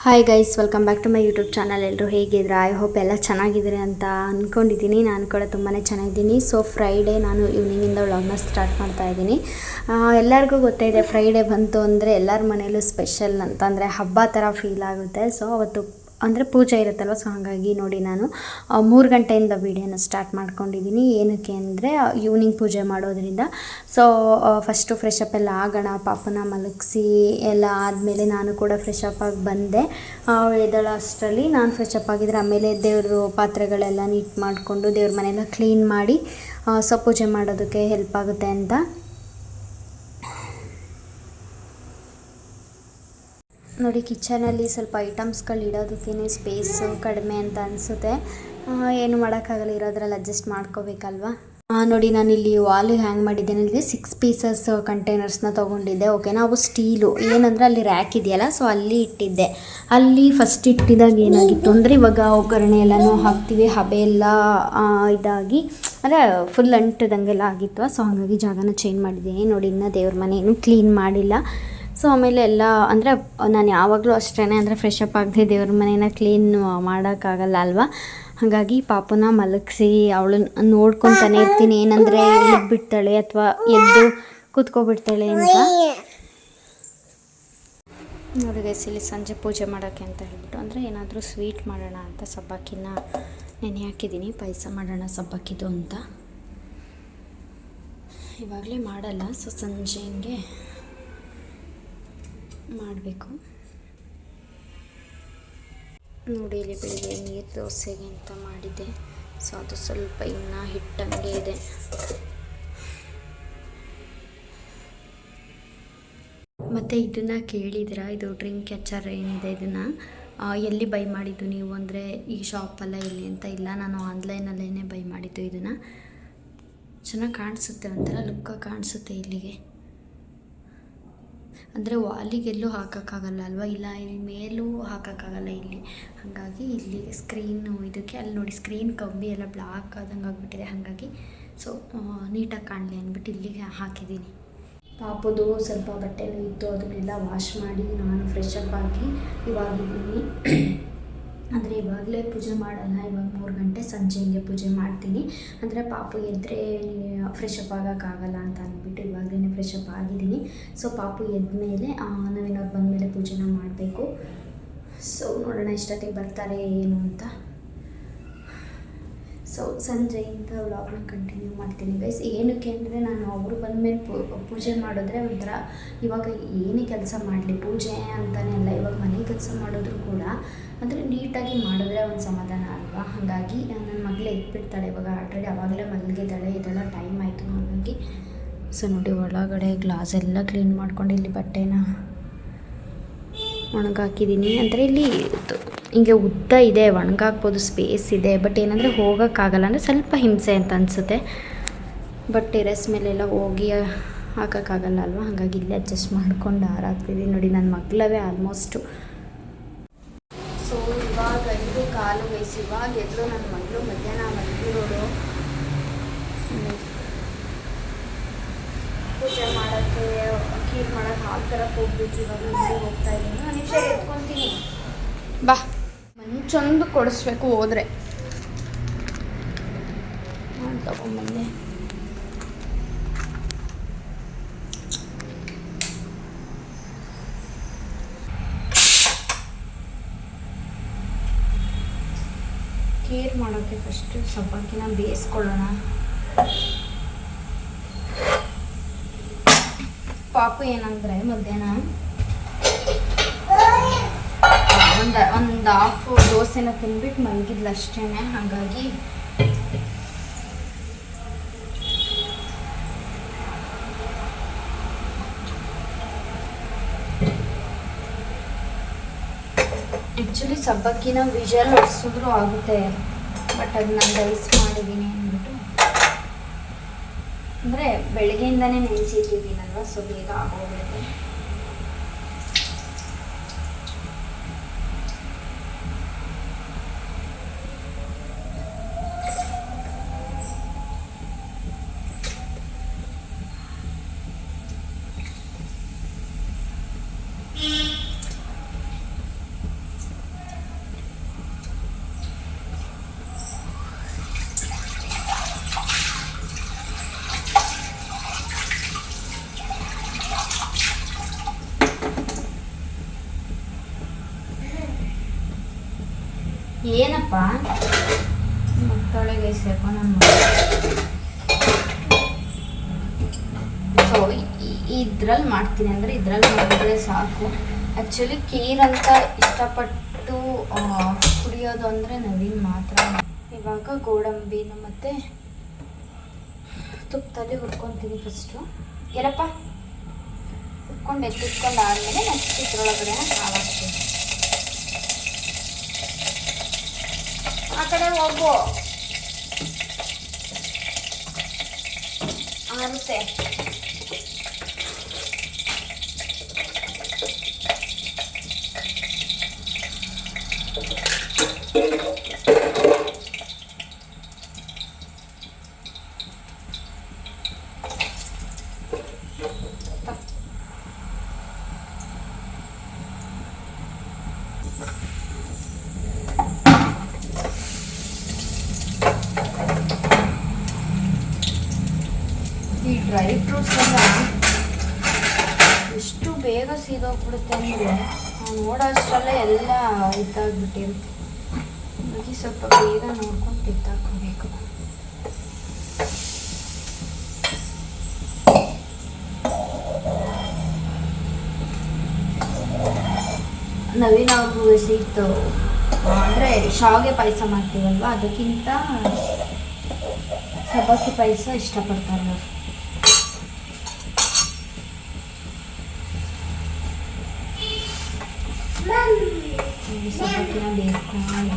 Hi guys, welcome back to my YouTube channel. ಎಲ್ಲರೂ ಹೇಗಿದ್ದೀರಾ? I hope ಎಲ್ಲ ಚೆನ್ನಾಗಿದ್ದೀರಿ ಅಂತ ಅಂದ್ಕೊಂಡಿದ್ದೀನಿ. ನಾನು ಕೂಡ ತುಂಬಾ ಚೆನ್ನಾಗಿದ್ದೀನಿ. ಸೊ ಫ್ರೈಡೇ ನಾನು ಈವ್ನಿಂಗಿಂದ ವ್ಲಾಗ್ನ ಸ್ಟಾರ್ಟ್ ಮಾಡ್ತಾ ಇದ್ದೀನಿ. ಎಲ್ಲರಿಗೂ ಗೊತ್ತಿದೆ, ಫ್ರೈಡೇ ಬಂತು ಅಂದರೆ ಎಲ್ಲರ ಮನೆಯಲ್ಲೂ ಸ್ಪೆಷಲ್ ಅಂತ ಅಂದರೆ ಹಬ್ಬ ಥರ ಫೀಲ್ ಆಗುತ್ತೆ. ಸೊ ಅವತ್ತು ಅಂದರೆ ಪೂಜೆ ಇರುತ್ತಲ್ವ, ಸೊ ಹಾಗಾಗಿ ನೋಡಿ ನಾನು 3 ಗಂಟೆಯಿಂದ ವೀಡಿಯೋನ ಸ್ಟಾರ್ಟ್ ಮಾಡ್ಕೊಂಡಿದ್ದೀನಿ. ಏನಕ್ಕೆ ಅಂದರೆ ಈವ್ನಿಂಗ್ ಪೂಜೆ ಮಾಡೋದ್ರಿಂದ. ಸೊ ಫಸ್ಟು ಫ್ರೆಶ್ ಅಪ್ ಎಲ್ಲ ಆಗೋಣ, ಪಾಪನ ಮಲಗಿಸಿ ಎಲ್ಲ ಆದಮೇಲೆ ನಾನು ಕೂಡ ಫ್ರೆಶ್ ಅಪ್ ಆಗಿ ಬಂದೆ. ಎದ್ದೇಳೋ ಅಷ್ಟರಲ್ಲಿ ನಾನು ಫ್ರೆಶ್ ಅಪ್ ಆಗಿದ್ರೆ ಆಮೇಲೆ ದೇವರು ಪಾತ್ರೆಗಳೆಲ್ಲ ನೀಟ್ ಮಾಡಿಕೊಂಡು ದೇವ್ರ ಮನೆಯೆಲ್ಲ ಕ್ಲೀನ್ ಮಾಡಿ ಸೊ ಪೂಜೆ ಮಾಡೋದಕ್ಕೆ ಹೆಲ್ಪ್ ಆಗುತ್ತೆ ಅಂತ. ನೋಡಿ, ಕಿಚನಲ್ಲಿ ಸ್ವಲ್ಪ ಐಟಮ್ಸ್ಗಳು ಇಡೋದಕ್ಕೇ ಸ್ಪೇಸು ಕಡಿಮೆ ಅಂತ ಅನಿಸುತ್ತೆ. ಏನು ಮಾಡೋಕ್ಕಾಗಲ್ಲ, ಇರೋದ್ರಲ್ಲಿ ಅಡ್ಜಸ್ಟ್ ಮಾಡ್ಕೋಬೇಕಲ್ವ. ನೋಡಿ, ನಾನಿಲ್ಲಿ ವಾಲಿಗೆ ಹ್ಯಾಂಗ್ ಮಾಡಿದ್ದೇನೆ. ಇಲ್ಲಿ 6 ಪೀಸಸ್ ಕಂಟೈನರ್ಸ್ನ ತೊಗೊಂಡಿದ್ದೆ. ಓಕೆನಾ, ಅವು ಸ್ಟೀಲು. ಏನಂದರೆ ಅಲ್ಲಿ ರ್ಯಾಕ್ ಇದೆಯಲ್ಲ, ಸೊ ಅಲ್ಲಿ ಇಟ್ಟಿದ್ದೆ. ಅಲ್ಲಿ ಫಸ್ಟ್ ಇಟ್ಟಿದಾಗ ಏನಾಗಿತ್ತು ಅಂದರೆ, ಇವಾಗ ಒಗ್ಗರಣೆ ಎಲ್ಲನೂ ಹಾಕ್ತೀವಿ, ಹಬೆ ಎಲ್ಲ ಇದಾಗಿ ಅಂದರೆ ಫುಲ್ ಅಂಟದಂಗೆಲ್ಲ ಆಗಿತ್ತು. ಸೊ ಹಾಗಾಗಿ ಜಾಗನ ಚೇಂಜ್ ಮಾಡಿದ್ದೀನಿ. ನೋಡಿ, ಇನ್ನೂ ದೇವ್ರ ಮನೆ ಏನೂ ಕ್ಲೀನ್ ಮಾಡಿಲ್ಲ. ಸೊ ಆಮೇಲೆ ಎಲ್ಲ ಅಂದರೆ ನಾನು ಯಾವಾಗಲೂ ಅಷ್ಟೇ, ಅಂದರೆ ಫ್ರೆಶ್ ಅಪ್ ಆಗದೆ ದೇವ್ರ ಮನೇನ ಕ್ಲೀನ್ ಮಾಡೋಕ್ಕಾಗಲ್ಲ ಅಲ್ವಾ. ಹಾಗಾಗಿ ಪಾಪುನ ಮಲಗಿಸಿ ಅವಳನ್ನ ನೋಡ್ಕೊತಾನೆ ಇರ್ತೀನಿ. ಏನಂದರೆ ಬಿಡ್ತಾಳೆ ಅಥವಾ ಎದ್ದು ಕೂತ್ಕೊಬಿಡ್ತಾಳೆ ಅಂತ. ನೋಡಿ ಗೈಸ್, ಇಲ್ಲಿ ಸಂಜೆ ಪೂಜೆ ಮಾಡೋಕ್ಕೆ ಅಂತ ಹೇಳ್ಬಿಟ್ಟು ಅಂದರೆ ಏನಾದರೂ ಸ್ವೀಟ್ ಮಾಡೋಣ ಅಂತ ಸಬ್ಬಕ್ಕಿನ ನೆನೆ ಹಾಕಿದ್ದೀನಿ. ಪಾಯಸ ಮಾಡೋಣ ಸಬ್ಬಕ್ಕಿದು ಅಂತ. ಇವಾಗಲೇ ಮಾಡಲ್ಲ, ಸೊ ಸಂಜೆ ಹಿಂಗೆ ಮಾಡಬೇಕು. ನೋಡಿ, ಇಲ್ಲಿ ಬೆಳಿಗ್ಗೆ ನೀರು ದೋಸೆಗೆ ಅಂತ ಮಾಡಿದ್ದೆ. ಸೊ ಅದು ಸ್ವಲ್ಪ ಇನ್ನೂ ಹಿಟ್ಟಂಗೆ ಇದೆ. ಮತ್ತು ಇದನ್ನು ಕೇಳಿದಿರಾ, ಇದು ಡ್ರಿಂಕ್ ಕ್ಯಾಚರ್ ಏನಿದೆ, ಇದನ್ನು ಎಲ್ಲಿ ಬೈ ಮಾಡಿದ್ದು ನೀವು ಅಂದರೆ ಈ ಶಾಪಲ್ಲ ಎಲ್ಲಿ ಅಂತ. ಇಲ್ಲ, ನಾನು ಆನ್ಲೈನಲ್ಲೇ ಬೈ ಮಾಡಿದ್ದು. ಇದನ್ನು ಚೆನ್ನಾಗಿ ಕಾಣಿಸುತ್ತೆ, ಒಂಥರ ಲುಕ್ಕ ಕಾಣಿಸುತ್ತೆ ಇಲ್ಲಿಗೆ. ಅಂದರೆ ವಾಲಿಗೆಲ್ಲೂ ಹಾಕೋಕ್ಕಾಗಲ್ಲ ಅಲ್ವಾ, ಇಲ್ಲ ಇಲ್ಲಿ ಮೇಲೂ ಹಾಕೋಕ್ಕಾಗಲ್ಲ ಇಲ್ಲಿ. ಹಾಗಾಗಿ ಇಲ್ಲಿ ಸ್ಕ್ರೀನು ಇದಕ್ಕೆ ಅಲ್ಲಿ ನೋಡಿ, ಸ್ಕ್ರೀನ್ ಕಂಬಿ ಎಲ್ಲ ಬ್ಲಾಕ್ ಆದಂಗೆ ಆಗಿಬಿಟ್ಟಿದೆ. ಹಾಗಾಗಿ ಸೊ ನೀಟಾಗಿ ಕಾಣಲಿ ಅಂದ್ಬಿಟ್ಟು ಇಲ್ಲಿಗೆ ಹಾಕಿದ್ದೀನಿ. ಪಾಪುದು ಸ್ವಲ್ಪ ಬಟ್ಟೆನೂ ಇತ್ತು, ಅದನ್ನೆಲ್ಲ ವಾಶ್ ಮಾಡಿ ನಾನು ಫ್ರೆಶ್ ಅಪ್ ಆಗಿ ಇವಾಗಿದ್ದೀನಿ. ಅಂದರೆ ಇವಾಗಲೇ ಪೂಜೆ ಮಾಡಲ್ಲ, ಇವಾಗ 3 ಗಂಟೆ ಸಂಜೆ ಹಿಂಗೆ ಪೂಜೆ ಮಾಡ್ತೀನಿ. ಅಂದರೆ ಪಾಪು ಎದ್ದರೆ ಫ್ರೆಶ್ ಅಪ್ ಆಗೋಕ್ಕಾಗಲ್ಲ ಅಂತ ಅಂದ್ಬಿಟ್ಟು ಇವಾಗಲೇ ಫ್ರೆಶ್ ಅಪ್ ಆಗಿದ್ದೀನಿ. ಸೊ ಪಾಪು ಎದ್ದ ಮೇಲೆ ನಾವಿನ್ನೋರು ಬಂದಮೇಲೆ ಪೂಜೆನ ಮಾಡಬೇಕು. ಸೊ ನೋಡೋಣ ಎಷ್ಟೊತ್ತಿಗೆ ಬರ್ತಾರೆ ಏನು ಅಂತ. ಸೊ ಸಂಜೆಯಿಂದ ವ್ಲಾಗ್ನ ಕಂಟಿನ್ಯೂ ಮಾಡ್ತೀನಿ ಗೈಸ್. ಏನಕ್ಕೆ ಅಂದರೆ ನಾನು ಅವರು ಬಂದಮೇಲೆ ಪೂಜೆ ಮಾಡಿದ್ರೆ ಒಂಥರ, ಇವಾಗ ಏನೇ ಕೆಲಸ ಮಾಡಲಿ ಪೂಜೆ ಅಂತಲೇ ಅಲ್ಲ, ಇವಾಗ ಮನೆ ಕೆಲಸ ಮಾಡಿದ್ರು ಕೂಡ ಅಂದರೆ ನೀಟಾಗಿ ಮಾಡಿದ್ರೆ ಒಂದು ಸಮಾಧಾನ ಅಲ್ವಾ. ಹಾಗಾಗಿ ನನ್ನ ಮಗಳು ಎದ್ಬಿಡ್ತಾಳೆ ಇವಾಗ. ಆಲ್ರೆಡಿ ಆವಾಗಲೇ ಮಲಗಿದ್ದಾಳೆ, ಇದೆಲ್ಲ ಟೈಮ್ ಆಯಿತು. ಹಾಗಾಗಿ ಸೊ ನೋಡಿ, ಒಳಗಡೆ ಗ್ಲಾಸ್ ಎಲ್ಲ ಕ್ಲೀನ್ ಮಾಡ್ಕೊಂಡು ಇಲ್ಲಿ ಬಟ್ಟೆನ ಒಣಗಾಕಿದ್ದೀನಿ. ಅಂದರೆ ಇಲ್ಲಿ ಹಿಂಗೆ ಉದ್ದ ಇದೆ, ಒಣಗಾಕ್ಬೋದು, ಸ್ಪೇಸ್ ಇದೆ. ಬಟ್ ಏನಂದರೆ ಹೋಗೋಕ್ಕಾಗಲ್ಲ, ಅಂದರೆ ಸ್ವಲ್ಪ ಹಿಂಸೆ ಅಂತ ಅನಿಸುತ್ತೆ. ಬಟ್ ಟೆರೆಸ್ ಮೇಲೆಲ್ಲ ಹೋಗಿ ಹಾಕೋಕ್ಕಾಗಲ್ಲ ಅಲ್ವಾ. ಹಾಗಾಗಿ ಇಲ್ಲೇ ಅಡ್ಜಸ್ಟ್ ಮಾಡ್ಕೊಂಡು ಹಾರಾಗ್ತಿದ್ದೀನಿ. ನೋಡಿ, ನನ್ನ ಮಗಳವೇ ಆಲ್ಮೋಸ್ಟು. ಸೊ ಇವಾಗ 5:15 ವಯಸ್ಸು. ಇವಾಗ ಎದ್ರು ನನ್ನ ಮಗಳು. ಮಧ್ಯಾಹ್ನ ಮಲಗಿರೋಳು. ಪೂಜೆ ಮಾಡೋಕ್ಕೆ ಕೀರ್ ಮಾಡೋಕ್ಕೆ ಹಾಲು ಥರಕ್ಕೆ ಹೋಗ್ಬೇಕು. ಇವಾಗ ಮನೆಗೆ ಹೋಗ್ತಾ ಇದ್ದೀನಿ. ನಾನು ನಿಮಿಷ ಎತ್ಕೊತೀನಿ ಬಾ. ಮಂಚೊಂದು ಕೊಡಿಸ್ಬೇಕು ಹೋದರೆ. ನಾನು ತಗೊಂಬಂದೆ. ಕೇರ್ ಮಾಡೋಕ್ಕೆ ಫಸ್ಟು ಸಬ್ಬಕ್ಕಿನ ಬೇಯಿಸ್ಕೊಳ್ಳೋಣ. ಪಾಪು ಏನಂದರೆ ಮಧ್ಯಾಹ್ನ ಒಂದು ಹಾಫ್ ದೋಸೆನ ತಿಂದ್ಬಿಟ್ಟು ಮಲಗಿದ್ಲು ಅಷ್ಟೇ. ಹಾಗಾಗಿ ಆ್ಯಕ್ಚುಲಿ ಸಬ್ಬಕ್ಕಿನ ವಿಜಲ್ ಹೊಡ್ಸಿದ್ರು ಆಗುತ್ತೆ, ಬಟ್ ಅದು ನಾನು ರೈಸ್ ಮಾಡಿದ್ದೀನಿ ಅಂದ್ಬಿಟ್ಟು. ಅಂದರೆ ಬೆಳಗ್ಗೆಯಿಂದನೇ ನೆನೆಸಿಟ್ಟಿದ್ದೀನಲ್ವ, ಸೊ ಬೇಗ ಆಗೋಗುತ್ತೆ. ಏನಪ್ಪ ಮಕ್ಕಳಿಗೆ ಸೇಪ ನಮ್ಮ ಸೊ ಇದ್ರಲ್ಲಿ ಮಾಡ್ತೀನಿ ಅಂದರೆ ಇದ್ರಲ್ಲಿ ಮಾಡಿದ್ರೆ ಸಾಕು. ಆ್ಯಕ್ಚುಲಿ ಖೀರ್ ಅಂತ ಇಷ್ಟಪಟ್ಟು ಕುಡಿಯೋದು ಅಂದರೆ ನವೀನ್ ಮಾತ್ರ. ಇವಾಗ ಗೋಡಂಬಿನ ಮತ್ತು ತುಪ್ಪದಲ್ಲಿ ಹುರ್ಕೊತೀನಿ ಫಸ್ಟು. ಏನಪ್ಪ ಹುರ್ಕೊಂಡು ಎತ್ತಿಟ್ಕೊಂಡು ಆದಮೇಲೆ ನೆಕ್ಸ್ಟ್ ಇದ್ರೊಳಗಡೆ ಹಾಲು ಹಾಕ್ತೀನಿ. ಆ ಕಡೆ ಹೋಗು ಆರುತ್ತೆ. ಈ ಡ್ರೈ ಫ್ರೂಟ್ಸ್ ಎಲ್ಲ ಎಷ್ಟು ಬೇಗ ಸೀದೋಗ್ಬಿಡುತ್ತೆ ಅಂದರೆ ನಾವು ನೋಡೋಷ್ಟರಲ್ಲೇ ಎಲ್ಲ ಇದಾಗ್ಬಿಟ್ಟಿರುತ್ತೆ. ಹಾಗಾಗಿ ಸ್ವಲ್ಪ ಬೇಗ ನೋಡ್ಕೊಂಡು ತೆಗ್ದಾಕೋಬೇಕು. ನವೀನ್ ಅವ್ರಿಗೂ ಸಿಕ್ತು ಅಂದರೆ ಶಾವಿಗೆ ಪಾಯಸ ಮಾಡ್ತೀವಲ್ವ, ಅದಕ್ಕಿಂತ ಸಬ್ಬಕ್ಕಿ ಪಾಯಸ ಇಷ್ಟಪಡ್ತಾರೆ ಅವರು. ಸಬ್ಬಕ್ಕಿನ ಬೇಯಿಸ್ಕೊಂಡು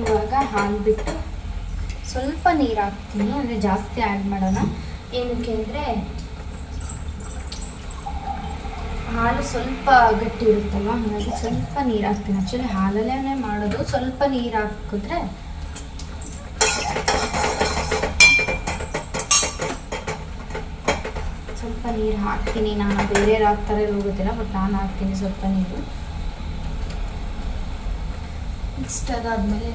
ಇವಾಗ ಹಾಲು ಬಿಟ್ಟು ಸ್ವಲ್ಪ ನೀರು ಹಾಕ್ತೀನಿ. ಅಂದರೆ ಜಾಸ್ತಿ ಆ್ಯಡ್ ಮಾಡೋಣ. ಏನಕ್ಕೆ ಅಂದರೆ ಹಾಲು ಸ್ವಲ್ಪ ಗಟ್ಟಿ ಇರುತ್ತಲ್ವ, ಹಾಗಾಗಿ ಸ್ವಲ್ಪ ನೀರು ಹಾಕ್ತೀನಿ. ಆ್ಯಕ್ಚುಲಿ ಹಾಲಲ್ಲೇ ಮಾಡೋದು. ಸ್ವಲ್ಪ ನೀರು ಹಾಕಿದ್ರೆ ಸ್ವಲ್ಪ ನೀರು ಹಾಕ್ತೀನಿ ನಾನು. ಬೇರೆಯವ್ರು ಹಾಕ್ತಾರೆ ಹೋಗೋದಿಲ್ಲ, ಬಟ್ ನಾನು ಹಾಕ್ತೀನಿ ಸ್ವಲ್ಪ ನೀರು. ನೆಕ್ಸ್ಟ್ ಅದಾದಮೇಲೆ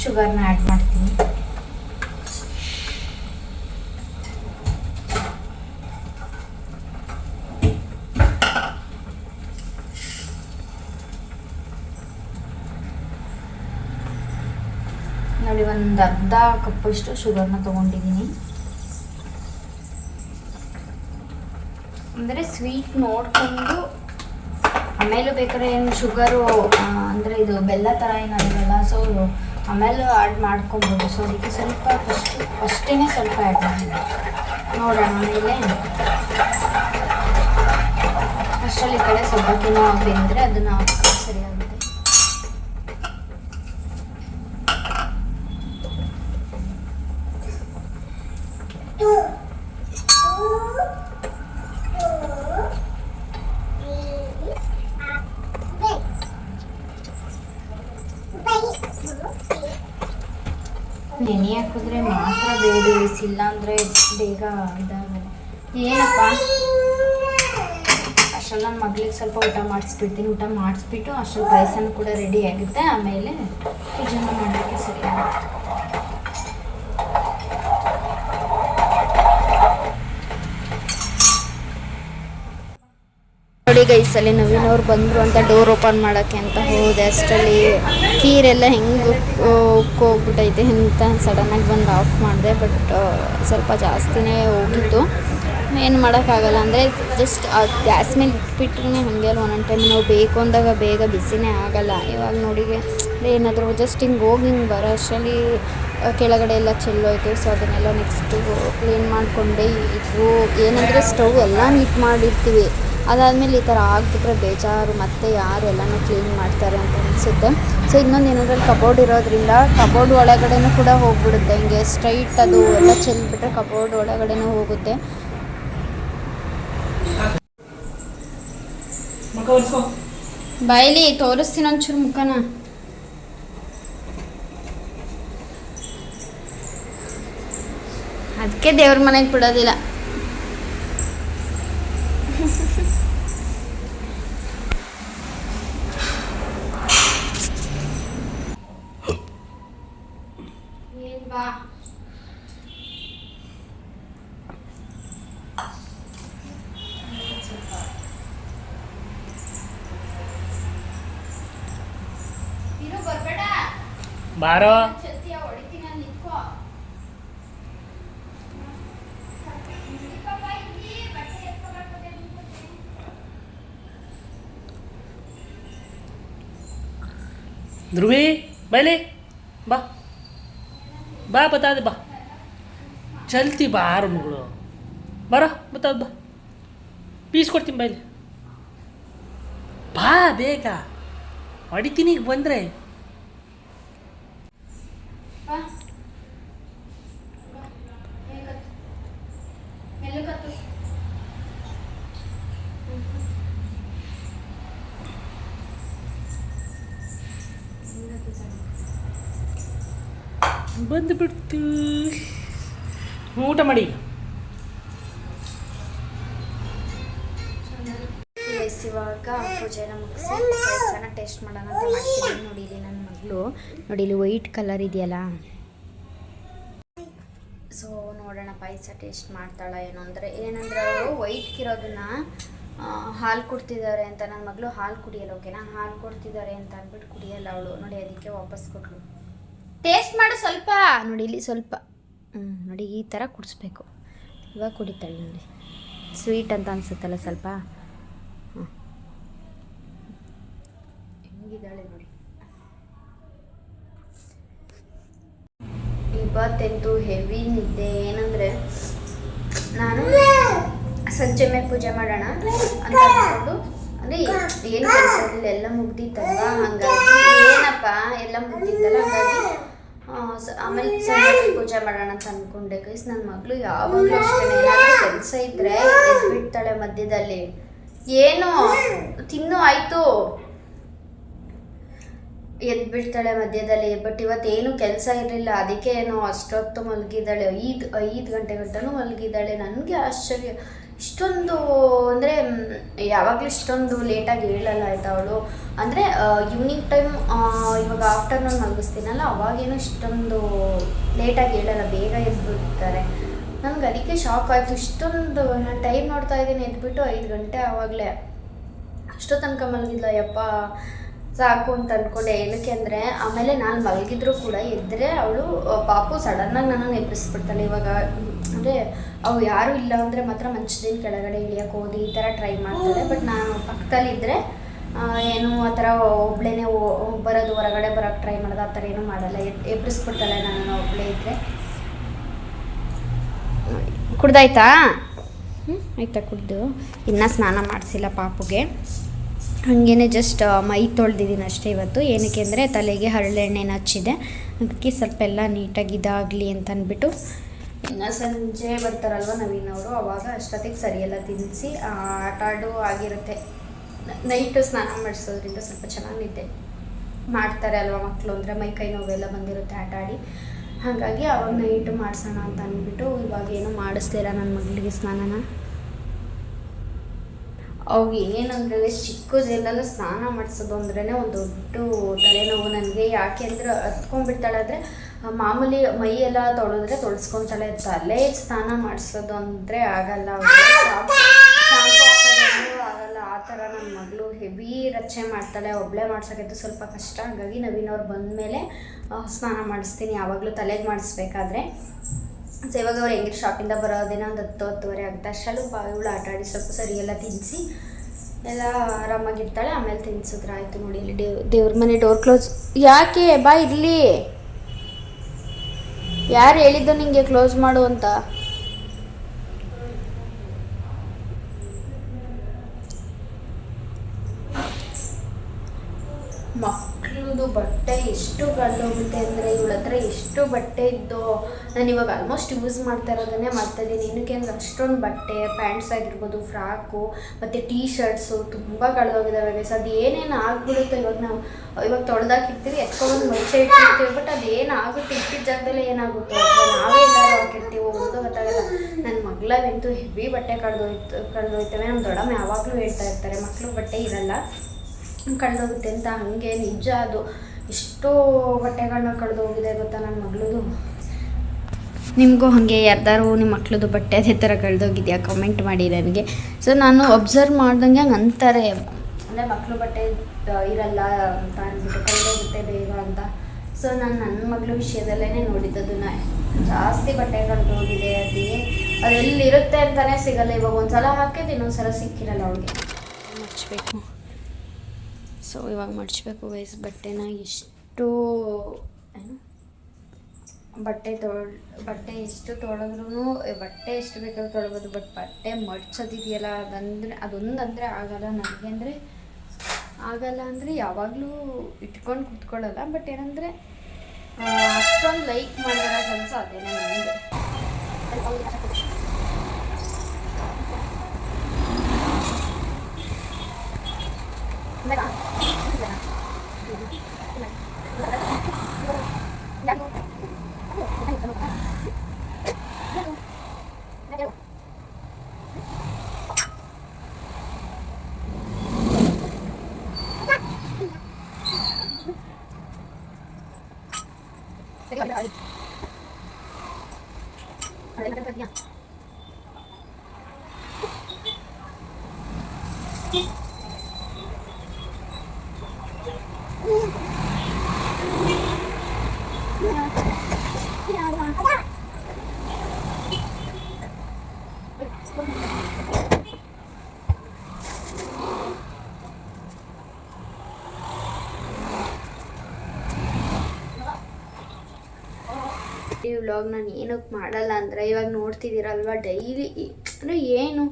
ಶುಗರ್ನ ಆ್ಯಡ್ ಮಾಡ್ತೀನಿ. ನೋಡಿ, ಒಂದು ಅರ್ಧ ಕಪ್ಪಷ್ಟು ಶುಗರ್ನ ತೊಗೊಂಡಿದ್ದೀನಿ. ಅಂದರೆ ಸ್ವೀಟ್ ನೋಡಿಕೊಂಡು ಆಮೇಲೆ ಬೇಕಾದ್ರೆ ಏನು ಶುಗರು ಅಂದರೆ ಇದು ಬೆಲ್ಲ ಥರ ಏನಾಗಿರಲ್ಲ, ಸೊ ಆಮೇಲೆ ಆ್ಯಡ್ ಮಾಡ್ಕೊಬೋದು. ಸೊ ಅದಕ್ಕೆ ಸ್ವಲ್ಪ ಫಸ್ಟೇ ಸ್ವಲ್ಪ ಆ್ಯಡ್ ಮಾಡಿದೆ. ನೋಡೋಣ ಆಮೇಲೆ ಅಷ್ಟರಲ್ಲಿ ಈ ಕಡೆ ಸಬ್ಬಕ್ಕಿನೂ ಬೆಂದರೆ ಅದನ್ನು ಹಾಕಿ ಸರಿಯಾಗುತ್ತೆ. ನೆನೆ ಹಾಕಿದ್ರೆ ಮಾತ್ರ ಬೇಗ ಬೇಯಿಸಿಲ್ಲ ಅಂದರೆ ಬೇಗ ಇದಾಗಲ್ಲ. ಏನಪ್ಪ ಅಷ್ಟರಲ್ಲಿ ನನ್ನ ಮಗಳಿಗೆ ಸ್ವಲ್ಪ ಊಟ ಮಾಡಿಸ್ಬಿಡ್ತೀನಿ. ಊಟ ಮಾಡಿಸ್ಬಿಟ್ಟು ಅಷ್ಟರಲ್ಲಿ ಪಾಯಸನೂ ಕೂಡ ರೆಡಿ ಆಗುತ್ತೆ. ಆಮೇಲೆ ಪೂಜೆನ ಮಾಡೋಕ್ಕೆ ಸರಿ ಆಗುತ್ತೆ. ನೋಡಿ ಗೈಸ್, ಅಲ್ಲಿ ನವೀನ್ ಅವ್ರು ಬಂದರು ಅಂತ ಡೋರ್ ಓಪನ್ ಮಾಡೋಕ್ಕೆ ಅಂತ ಹೋದೆ. ಅಷ್ಟರಲ್ಲಿ ಖೀರೆಲ್ಲ ಹೆಂಗೆ ಹೋಗ್ಬಿಟ್ಟೈತೆ ಅಂತ ಸಡನ್ನಾಗಿ ಬಂದು ಆಫ್ ಮಾಡಿದೆ. ಬಟ್ ಸ್ವಲ್ಪ ಜಾಸ್ತಿನೇ ಹೋಗಿತ್ತು. ಏನು ಮಾಡೋಕ್ಕಾಗಲ್ಲ. ಅಂದರೆ ಜಸ್ಟ್ ಗ್ಯಾಸ್ ಮೇಲೆ ಇಟ್ಬಿಟ್ರೆ ಹಾಗೆ ಅಲ್ಲ, ಒಂದೊಂದು ಟೈಮ್ ನಾವು ಬೇಕು ಅಂದಾಗ ಬೇಗ ಬಿಸಿನೇ ಆಗಲ್ಲ. ಇವಾಗ ನೋಡಿ ಏನಾದರೂ ಜಸ್ಟ್ ಹಿಂಗೆ ಹೋಗಿ ಹಿಂಗೆ ಬರೋ ಅಷ್ಟರಲ್ಲಿ ಕೆಳಗಡೆ ಎಲ್ಲ ಚೆಲ್ಲೋಯ್ತು. ಸೊ ಅದನ್ನೆಲ್ಲ ನೆಕ್ಸ್ಟು ಕ್ಲೀನ್ ಮಾಡಿಕೊಂಡೆ. ಇದು ಏನಂದರೆ ಸ್ಟವ್ ಎಲ್ಲ ನೀಟ್ ಮಾಡಿರ್ತೀವಿ, ಅದಾದಮೇಲೆ ಈ ಥರ ಆಗಿಬಿಟ್ರೆ ಬೇಜಾರು. ಮತ್ತೆ ಯಾರು ಎಲ್ಲನೂ ಕ್ಲೀನ್ ಮಾಡ್ತಾರೆ ಅಂತ ಅನಿಸುತ್ತೆ. ಸೊ ಇನ್ನೊಂದು ಏನಂದರೆ ಕಬೋರ್ಡ್ ಇರೋದ್ರಿಂದ ಕಬೋರ್ಡ್ ಒಳಗಡೆನೂ ಕೂಡ ಹೋಗ್ಬಿಡುತ್ತೆ. ಹಿಂಗೆ ಸ್ಟ್ರೈಟ್ ಅದು ಎಲ್ಲ ಚೆಲ್ಬಿಟ್ರೆ ಕಬೋರ್ಡ್ ಒಳಗಡೆನೂ ಹೋಗುತ್ತೆ. ಬಾಯ್ಲಿ ತೋರಿಸ್ತೀನಿ ಒಂಚೂರು ಮುಖನ. ಅದಕ್ಕೆ ದೇವ್ರ ಮನೆಗೆ ಬಿಡೋದಿಲ್ಲ. ಬಾರೋ. ಧ್ರುವಿ ಬೈಲಿ ಬಾ ಬಾ ಬತ್ತಾದೆ ಬಾ ಚಲ್ತಿ ಬಾರು ಮಗಳು ಬರ ಬತ್ತಾದ ಬಾ ಪೀಸ್ ಕೊಡ್ತೀನಿ ಬೈಲಿ ಬಾ ಬೇಗ ಹೊಡಿತೀನಿ ಈಗ ಬಂದರೆ ಬಂದು ಬಿಡ್ತು ಊಟ ಮಾಡಿ ಇವಾಗ ಪೂಜೆನ ಮುಗಿಸಿ ಪಾಯಸನ ಟೇಸ್ಟ್ ಮಾಡೋಣ ಅಂತ ಮಾಡ್ತಿದ್ದೀನಿ. ನೋಡಿ ಇಲ್ಲಿ ನನ್ನ ಮಗಳು ನೋಡಿ ಇಲ್ಲಿ ವೈಟ್ ಕಲರ್ ಇದೆಯಲ್ಲ, ಸೊ ನೋಡೋಣ ಪಾಯಸ ಟೇಸ್ಟ್ ಮಾಡ್ತಾಳ ಏನು ಅಂದರೆ ಏನಂದರೆ ಅವರು ವೈಟ್ಗಿರೋದನ್ನ ಹಾಲು ಕೊಡ್ತಿದ್ದಾರೆ ಅಂತ ನನ್ನ ಮಗಳು ಹಾಲು ಕುಡಿಯಲ್ಲ. ಓಕೆನಾ, ಹಾಲು ಕೊಡ್ತಿದ್ದಾರೆ ಅಂತ ಅಂದ್ಬಿಟ್ಟು ಕುಡಿಯಲ್ಲ ಅವಳು. ನೋಡಿ ಅದಕ್ಕೆ ವಾಪಸ್ ಕೊಟ್ಲು. ಟೇಸ್ಟ್ ಮಾಡು ಸ್ವಲ್ಪ. ನೋಡಿ ಇಲ್ಲಿ ಸ್ವಲ್ಪ ನೋಡಿ ಈ ಥರ ಕುಡಿಸ್ಬೇಕು. ಇವಾಗ ಕುಡಿತಾಳೆ ನೋಡಿ. ಸ್ವೀಟ್ ಅಂತ ಅನಿಸುತ್ತಲ್ಲ ಸ್ವಲ್ಪ. ಹೆಂಗಿದ್ದಾಳೆ ನೋಡಿ. ಇವತ್ತೆಂತೂ ಹೆವಿ ನಿದ್ದೆ. ಏನಂದರೆ ನಾನು ಸಂಜೆ ಮೇಲೆ ಪೂಜೆ ಮಾಡೋಣ ಅಂತ ಅಂದ್ಕೊಂಡು ಅಂದರೆ ಏನು ಕೆಲಸ ಇಲ್ಲ, ಎಲ್ಲ ಮುಗ್ದಿತ್ತಲ್ವ, ಹಾಗಾಗಿ ಏನಪ್ಪ ಎಲ್ಲ ಮುಗ್ದಿತ್ತಲ್ಲ, ಹಾಗಾಗಿ ಆಮೇಲೆ ಸಂಜೆ ಪೂಜೆ ಮಾಡೋಣ ಅಂತ ಅಂದ್ಕೊಂಡೆ. ಗೈಸ್ ನನ್ನ ಮಗಳು ಯಾವಾಗಲೂ ಅಷ್ಟೇ ಏನಾದರೂ ಕೆಲಸ ಇದ್ದರೆ ಎದ್ಬಿಡ್ತಾಳೆ ಮಧ್ಯದಲ್ಲಿ. ಏನು ತಿನ್ನು ಆಯಿತು ಎದ್ಬಿಡ್ತಾಳೆ ಮಧ್ಯದಲ್ಲಿ. ಬಟ್ ಇವತ್ತೇನು ಕೆಲಸ ಇರಲಿಲ್ಲ, ಅದಕ್ಕೆ ಏನೋ ಅಷ್ಟೊತ್ತು ಮಲಗಿದ್ದಾಳೆ. 5 ಗಂಟೆ ಗಂಟನೂ ಮಲಗಿದ್ದಾಳೆ. ನನಗೆ ಆಶ್ಚರ್ಯ, ಇಷ್ಟೊಂದು ಅಂದರೆ ಯಾವಾಗಲೂ ಇಷ್ಟೊಂದು ಲೇಟಾಗಿ ಹೇಳಲ್ಲ ಆಯಿತಾ ಅವಳು. ಅಂದರೆ ಈವ್ನಿಂಗ್ ಟೈಮ್ ಇವಾಗ ಆಫ್ಟರ್ನೂನ್ ಮಲಗಿಸ್ತೀನಲ್ಲ ಅವಾಗೇನು ಇಷ್ಟೊಂದು ಲೇಟಾಗಿ ಹೇಳಲ್ಲ, ಬೇಗ ಎದ್ಬಿಡ್ತಾರೆ. ನನಗೆ ಅದಕ್ಕೆ ಶಾಕ್ ಆಯಿತು. ಇಷ್ಟೊಂದು ನಾನು ಟೈಮ್ ನೋಡ್ತಾ ಇದ್ದೀನಿ, ಎದ್ಬಿಟ್ಟು 5 ಗಂಟೆ ಆವಾಗಲೇ. ಅಷ್ಟೋ ತನಕ ಮಲಗಿಲ್ಲ ಯಪ್ಪ ಸಾಕು ಅಂತ ಅಂದ್ಕೊಂಡೆ. ಏನಕ್ಕೆ ಅಂದರೆ ಆಮೇಲೆ ನಾನು ಮಲಗಿದ್ರು ಕೂಡ ಎದ್ದರೆ ಅವಳು ಪಾಪು ಸಡನ್ನಾಗಿ ನನ್ನನ್ನು ಎಬ್ಬಿಸ್ಬಿಡ್ತಾಳೆ. ಇವಾಗ ಅಂದರೆ ಅವು ಯಾರೂ ಇಲ್ಲ ಅಂದರೆ ಮಾತ್ರ ಮಂಚದಿಂದ ಕೆಳಗಡೆ ಇಳಿಯೋಕೆ ಹೋದಿ ಈ ಥರ ಟ್ರೈ ಮಾಡ್ತಾಳೆ. ಬಟ್ ನಾನು ಪಕ್ಕದಲ್ಲಿದ್ದರೆ ಏನು ಆ ಥರ ಒಬ್ಬಳೇ ಬರೋದು, ಹೊರಗಡೆ ಬರೋಕ್ಕೆ ಟ್ರೈ ಮಾಡೋದು ಆ ಥರ ಏನೂ ಮಾಡಲ್ಲ. ಎಬ್ಬಿಸ್ಬಿಡ್ತಾಳೆ ನಾನು ಒಬ್ಬಳೇ ಇದ್ದರೆ. ಕುಡ್ದಾಯ್ತಾ? ಆಯಿತಾ ಕುಡ್ದು. ಇನ್ನೂ ಸ್ನಾನ ಮಾಡಿಸಿಲ್ಲ ಪಾಪುಗೆ. ಹಾಗೇ ಜಸ್ಟ್ ಮೈ ತೊಳೆದಿದ್ದೀನಿ ಅಷ್ಟೇ ಇವತ್ತು. ಏನಕ್ಕೆ ಅಂದರೆ ತಲೆಗೆ ಹರಳೆಣ್ಣೆನ ಹಚ್ಚಿದೆ, ಅದಕ್ಕೆ ಸ್ವಲ್ಪ ಎಲ್ಲ ನೀಟಾಗಿ ಇದಾಗಲಿ ಅಂತ ಅಂದ್ಬಿಟ್ಟು. ಇನ್ನು ಸಂಜೆ ಬರ್ತಾರಲ್ವ ನವೀನವರು, ಅವಾಗ ಅಷ್ಟೊತ್ತಿಗೆ ಸರಿಯೆಲ್ಲ ತಿನ್ನಿಸಿ ಆಟ ಆಡು ಆಗಿರುತ್ತೆ. ನೈಟು ಸ್ನಾನ ಮಾಡಿಸೋದ್ರಿಂದ ಸ್ವಲ್ಪ ಚೆನ್ನಾಗಿ ನಿದ್ದೆ ಮಾಡ್ತಾರೆ ಅಲ್ವ ಮಕ್ಕಳು, ಅಂದರೆ ಮೈ ಕೈ ನೋವೆಲ್ಲ ಬಂದಿರುತ್ತೆ ಆಟ ಆಡಿ. ಹಾಗಾಗಿ ಅವಾಗ ನೈಟು ಮಾಡಿಸೋಣ ಅಂತ ಅಂದ್ಬಿಟ್ಟು ಇವಾಗ ಏನೂ ಮಾಡಿಸ್ಲಿಲ್ಲ ನನ್ನ ಮಗಳಿಗೆ ಸ್ನಾನನ. ಅವು ಏನಂದರೆ ಚಿಕ್ಕದೆಲ್ಲ ಸ್ನಾನ ಮಾಡಿಸೋದು ಅಂದ್ರೇ ಒಂದು ದೊಡ್ಡ ತಲೆನೋವು ನನಗೆ. ಯಾಕೆ ಅಂದರೆ ಹತ್ಕೊಂಡ್ಬಿಡ್ತಾಳೆ. ಆದರೆ ಮಾಮೂಲಿ ಮೈ ಎಲ್ಲ ತೊಳೆಸ್ಕೊತಾಳೆ, ತಲೆ ಸ್ನಾನ ಮಾಡಿಸೋದು ಅಂದರೆ ಆಗಲ್ಲ, ಶಾಂಪು ಹಾಕೋದು ಆಗಲ್ಲ. ಆ ಥರ ನನ್ನ ಮಗಳು ಹೆವಿ ರಚನೆ ಮಾಡ್ತಾಳೆ. ಒಬ್ಬಳೇ ಮಾಡ್ಸೋಕ್ಕಂತೂ ಸ್ವಲ್ಪ ಕಷ್ಟ. ಹಾಗಾಗಿ ನವೀನವ್ರು ಬಂದಮೇಲೆ ಸ್ನಾನ ಮಾಡಿಸ್ತೀನಿ, ಯಾವಾಗಲೂ ತಲೆಗೆ ಮಾಡಿಸ್ಬೇಕಾದ್ರೆ. ಸೊ ಇವಾಗ ಅವ್ರು ಹೆಂಗಿರು ಶಾಪಿಂದ ಬರೋದೇನೋ ಒಂದು 10-10:30 ಆಗುತ್ತೆ. ಅಷ್ಟರಲ್ಲೂ ಇವಳು ಆಟ ಆಡಿ ಸ್ವಲ್ಪ ಸರಿಯೆಲ್ಲ ತಿನ್ನಿಸಿ ಎಲ್ಲ ಆರಾಮಾಗಿರ್ತಾಳೆ. ಆಮೇಲೆ ತಿನ್ಸಿದ್ರೆ ಆಯಿತು. ನೋಡಿ ಇಲ್ಲಿ ದೇವ್ರ ಮನೆ ಡೋರ್ ಕ್ಲೋಸ್. ಯಾಕೆ ಬಾ ಇಲ್ಲಿ, ಯಾರು ಹೇಳಿದ್ದು ನಿಂಗೆ ಕ್ಲೋಸ್ ಮಾಡು ಅಂತ? ಮಕ್ಕಳದು ಬಟ್ಟೆ ಎಷ್ಟು ಕಳೆದೋಗುತ್ತೆ ಅಂದರೆ ಇವಳ ಹತ್ರ ಎಷ್ಟು ಬಟ್ಟೆ ಇದ್ದೋ. ನಾನು ಇವಾಗ ಆಲ್ಮೋಸ್ಟ್ ಯೂಸ್ ಮಾಡ್ತಾ ಇರೋದನ್ನೇ ಮಾಡ್ತಾಯಿದ್ದೀನಿ. ಏನಕ್ಕೆ ಅಂದರೆ ಅಷ್ಟೊಂದು ಬಟ್ಟೆ, ಪ್ಯಾಂಟ್ಸ್ ಆಗಿರ್ಬೋದು, ಫ್ರಾಕು ಮತ್ತು ಟೀ ಶರ್ಟ್ಸು ತುಂಬ ಕಳೆದೋಗಿದ್ದಾವೆ ಗೈಸ್. ಅದು ಏನೇನು ಆಗ್ಬಿಡುತ್ತೋ ಇವಾಗ ತೊಳೆದಾಕಿರ್ತೀವಿ, ಎತ್ಕೊಂಡು ಮುಂಚೆ ಇಟ್ಟಿರ್ತೀವಿ. ಬಟ್ ಅದೇನು ಆಗುತ್ತೆ, ಇಟ್ಟಿದ್ದ ಜಾಗದಲ್ಲೇ ಏನಾಗುತ್ತೋ ನಾವೇ ಎಲ್ಲರೂ ಹಾಕಿರ್ತೀವೋ ಒಂದು ಗೊತ್ತಾಗಲ್ಲ. ನನ್ನ ಮಗಳಂತೂ ಹೆವಿ ಬಟ್ಟೆ ಕಳೆದೋಯ್ತವೆ. ನಮ್ಮ ದೊಡ್ಡಮ್ಮ ಯಾವಾಗಲೂ ಹೇಳ್ತಾ ಇರ್ತಾರೆ ಮಕ್ಕಳು ಬಟ್ಟೆ ಇರಲ್ಲ ಕಳೆದೋಗುತ್ತೆ ಅಂತ. ಹಾಗೆ ನಿಜ, ಅದು ಎಷ್ಟೋ ಬಟ್ಟೆಗಳನ್ನ ಕಳೆದೋಗಿದೆ ಗೊತ್ತಾ ನನ್ನ ಮಗಳದು. ನಿಮಗೂ ಹಾಗೆ ಯಾರ್ದಾರು ನಿಮ್ಮ ಮಕ್ಳದ್ದು ಬಟ್ಟೆ ಅದೇ ಥರ ಕಳೆದೋಗಿದೆಯಾ ಕಮೆಂಟ್ ಮಾಡಿ ನನಗೆ. ಸೊ ನಾನು ಅಬ್ಸರ್ವ್ ಮಾಡ್ದಂಗೆ ಹಂಗೆ ಅಂತಾರೆ, ಅಂದರೆ ಮಕ್ಕಳು ಬಟ್ಟೆ ಇರಲ್ಲ ಅಂತ ಅಂದ್ಬಿಟ್ಟು ಕಳೆದೋಗುತ್ತೆ ಬೇಗ ಅಂತ. ಸೊ ನಾನು ನನ್ನ ಮಗಳ ವಿಷಯದಲ್ಲೇ ನೋಡಿದ್ದದನ್ನ ಜಾಸ್ತಿ ಬಟ್ಟೆ ಕಂಡು ಹೋಗಿದೆ. ಅದೆಲ್ಲಿರುತ್ತೆ ಅಂತಲೇ ಸಿಗಲ್ಲ. ಇವಾಗ ಒಂದ್ಸಲ ಹಾಕಿದ್ದು ಇನ್ನೊಂದ್ಸಲ ಸಿಕ್ಕಿರಲ್ಲ ಅವಳಿಗೆ. ಮಡಚಬೇಕು. ಸೊ ಇವಾಗ ಮಡಚಬೇಕು ವಯಸ್ಸು ಬಟ್ಟೆನ. ಎಷ್ಟು ಏನು ಬಟ್ಟೆ ಎಷ್ಟು ತೊಳೆದ್ರೂ ಬಟ್ಟೆ ಎಷ್ಟು ಬೇಕಾದ್ರೂ ತೊಳ್ಬೋದು, ಬಟ್ ಬಟ್ಟೆ ಮಡ್ಚೋದಿದೆಯಲ್ಲ ಅದೊಂದಂದರೆ ಆಗಲ್ಲ ನನಗೆ. ಆಗಲ್ಲ ಅಂದರೆ ಯಾವಾಗಲೂ ಇಟ್ಕೊಂಡು ಕೂತ್ಕೊಳ್ಳಲ್ಲ, ಬಟ್ ಏನಂದರೆ ಅಷ್ಟೊಂದು ಲೈಕ್ ಮಾಡಿದಾರ ಕೆಲಸ ಅದೇನೇ ನನಗೆ. ಈ ವ್ಲಾಗ್ ನಾನು ಏನಕ್ಕೆ ಮಾಡಲ್ಲ ಅಂದರೆ, ಇವಾಗ ನೋಡ್ತಿದ್ದೀರಲ್ವ ಡೈಲಿ ಅಂದರೆ ಏನು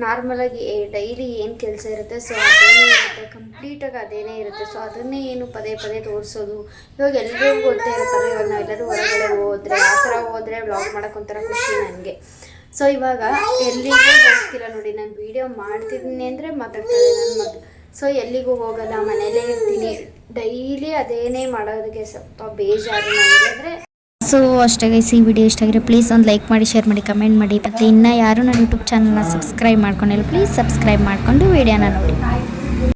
ನಾರ್ಮಲಾಗಿ ಡೈಲಿ ಏನು ಕೆಲಸ ಇರುತ್ತೆ ಸೊ ಅದೇನೇ ಇರುತ್ತೆ, ಕಂಪ್ಲೀಟಾಗಿ ಅದೇನೇ ಇರುತ್ತೆ. ಸೊ ಅದನ್ನೇ ಏನು ಪದೇ ಪದೇ ತೋರಿಸೋದು. ಇವಾಗ ಎಲ್ಲರಿಗೂ ಗೊತ್ತೇ ಇರ್ತಾರೆ, ಇವಾಗ ನಾವೆಲ್ಲರೂ ಹೊರಗಡೆ ಹೋದರೆ ಆ ಥರ ಹೋದರೆ ವ್ಲಾಗ್ ಮಾಡೋಕೆ ಒಂಥರ ಖುಷಿ ನನಗೆ. ಸೊ ಇವಾಗ ಎಲ್ಲಿಗೂ ಹೋಗ್ತಿಲ್ಲ ನೋಡಿ, ನಾನು ವೀಡಿಯೋ ಮಾಡ್ತಿದ್ದೀನಿ ಅಂದರೆ ಮಾತಾಡ್ತಾರೆ ನನ್ನ ಮಗಳು. ಸೊ ಎಲ್ಲಿಗೂ ಹೋಗಲ್ಲ, ಮನೇಲೇ ಇರ್ತೀನಿ. ಡೈಲಿ ಅದೇನೇ ಮಾಡೋದಕ್ಕೆ ಸ್ವಲ್ಪ ಬೇಜಾರು ನನಗೆ. ಅಂದರೆ ಸೊ ಅಷ್ಟೇ ಗೈಸ್, ಈ ವಿಡಿಯೋ ಇಷ್ಟ ಆಗಿದ್ರೆ ಪ್ಲೀಸ್ ಒಂದು ಲೈಕ್ ಮಾಡಿ, ಶೇರ್ ಮಾಡಿ, ಕಮೆಂಟ್ ಮಾಡಿ. ಮತ್ತು ಇನ್ನೂ ಯಾರು ನನ್ನ ಯೂಟ್ಯೂಬ್ ಚಾನಲ್ನ ಸಬ್ಸ್ಕ್ರೈಬ್ ಮಾಡ್ಕೊಂಡಿಲ್ಲ ಪ್ಲೀಸ್ ಸಬ್ಸ್ಕ್ರೈಬ್ ಮಾಡಿಕೊಂಡು ವಿಡಿಯೋನ ನೋಡಿ.